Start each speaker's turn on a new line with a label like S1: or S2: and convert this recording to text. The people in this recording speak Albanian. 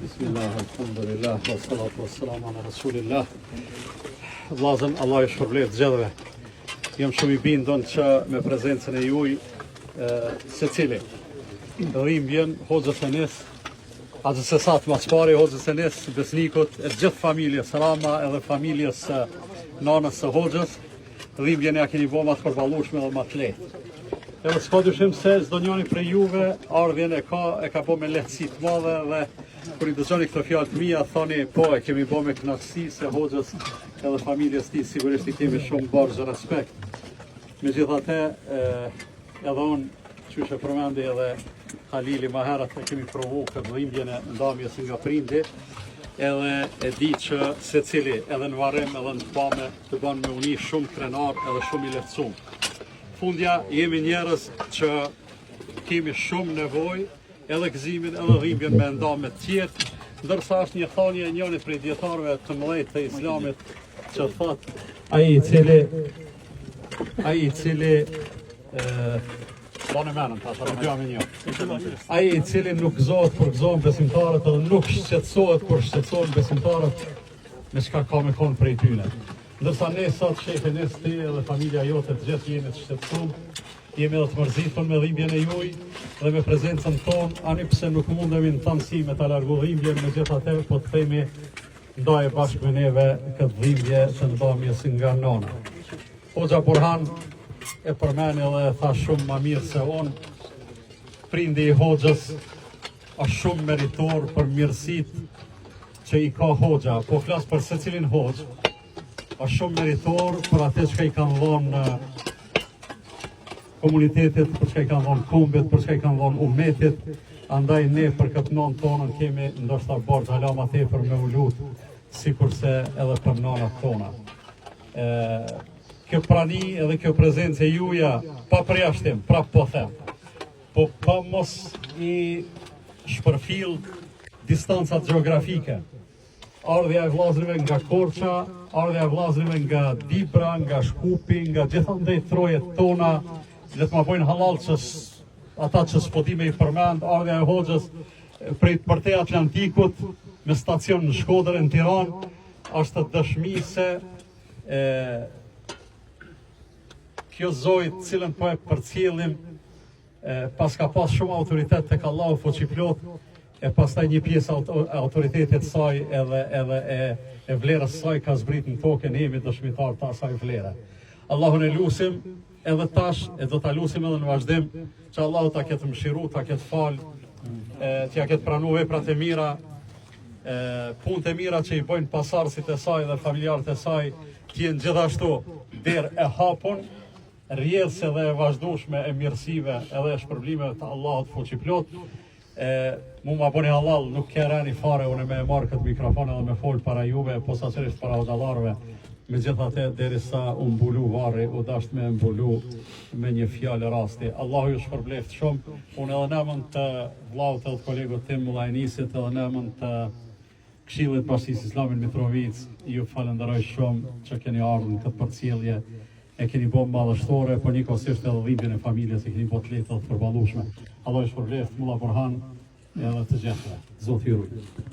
S1: Bismillah, alhamdulillah, wa salatu wa salam ala rasulillah. Vllazën, Allah ju shpërblet gjithëve. Jam shumë i bindun që me prezencën e juj secili dhimbjen hoxhës e nes, agjësesat mas pari hoxhës e nes, besnikut e gjithë familjes Rama edhe familjes nanës së hoxhës, dhimbjen ja keni bo ma të përballueshme dhe ma të lehtë. Edhe s'ka dyshim se çdo njëri prej juve ardhjen e ka bo me lehtësi të madhe dhe kur i dëgjoni këto fjalë të mia thoni po e kemi bo me kënaqësi se hoxhës edhe familjes tij sigurisht i kemi shumë barë respekt. Megjithatë edhe unë qysh e përmendi edhe Halili ma herët e kemi provu këtë dhimbjen e ndamjes nga prindi, edhe e di që secili edhe në varrim edhe në pame të bën me uni shumë krenar edhe shumë i lehtësuar. Fundja jemi njerëz që kemi shumë nevojë edhe gëzimin edhe dhimbjen me ndame të tjerë, ndërsa është një thonje e njëri prej dietarëve të mëdhenj të Islamit që thot ai i cili ai i cili nuk gëzohet kur gëzohen besimtarët edhe nuk shqetësohet kur shqetësohen besimtarët, me çka ka me kon prej tyne. Ndërsa ne sot shefe ne ti edhe familja jote të gjithë jemi të shqetësuar, jemi edhe të mërzitur me dhimbjen e juaj dhe me prezencën tonë, ani pse nuk mundemi në thanësi me ta largu dhimbjen, megjithatë po të themi ndaje bashkë me neve këtë dhimbje të ndamjes nga nana. Hoxha Burhan e përmeni edhe tha shumë ma mirë se unë, prindi i hoxhës është shumë meritor për mirësitë që i ka hoxha, po flas për secilin hoxh, është shumë meritor për atë që i kanë dhonë komunitetit, për që i kanë dhonë kombit, për që i kanë dhonë umetit, andaj ne për këtë nonë tonën kemi ndoshta borxh hala ma tepër me u lutë, sikurse edhe për nanat tona. Kjo prani edhe kjo prezencë e juja, pa përjashtim, prap po them, po pa mos i shpërfill distancat gjeografike. Ardhja e vllazërive nga Korça, ardhja e vllazërive nga Dibra, nga Shkupi, nga gjithandej trojet tona, le të ma bojnë halal që ata që s'po di me i përmend, ardhja e hoxhës prej përtej Atlantikut me stacion në Shkodër në Tiranë, është dëshmi se kjo zojë të cilën po e përcjellim pas ka pas shumë autoritet tek Allahu fuqiplot, e pastaj një pjesë autoritetit saj edhe e vlerës saj ka zbrit në tokë, ne jemi dëshmitar të asaj vlere. Allahun e lusim edhe tash, e do ta lusim edhe në vazhdim, që Allahu ta ketë mëshiru, ta ketë fal, t'ja ketë pranu veprat e mira, punët e mira që i bojnë pasardhësit e saj dhe familjarët e saj, t'jenë gjithashtu derë e hapun, rrjedhse dhe e vazhdueshme e mirësive edhe e shpërblimeve të Allahut fuqiplot. Mu ma boni halal, nuk ke rani fare unë me marrë këtë mikrofon edhe me folë para juve, posaçërisht para hoxhallarëve, megjithatë derisa u mbulu varri, u dasht me mbulu me një fjalë rasti. Allahu ju shpërbleft shumë, unë edhe në emën të vllaut edhe të kolegut tim Mullajnisit, edhe në emën të Këshillit Bashkisë Islame Mitrovic, ju falenderoj shumë që keni ardhur në këtë përcjellje, e keni bo madhështore, por njëkohësisht edhe dhimbjen e familjes e keni bo të lehtë dhe të përballueshme. Allah ju shpërbleft, Mulla Burhan edhe të gjithëve. Zoti ju ruaj.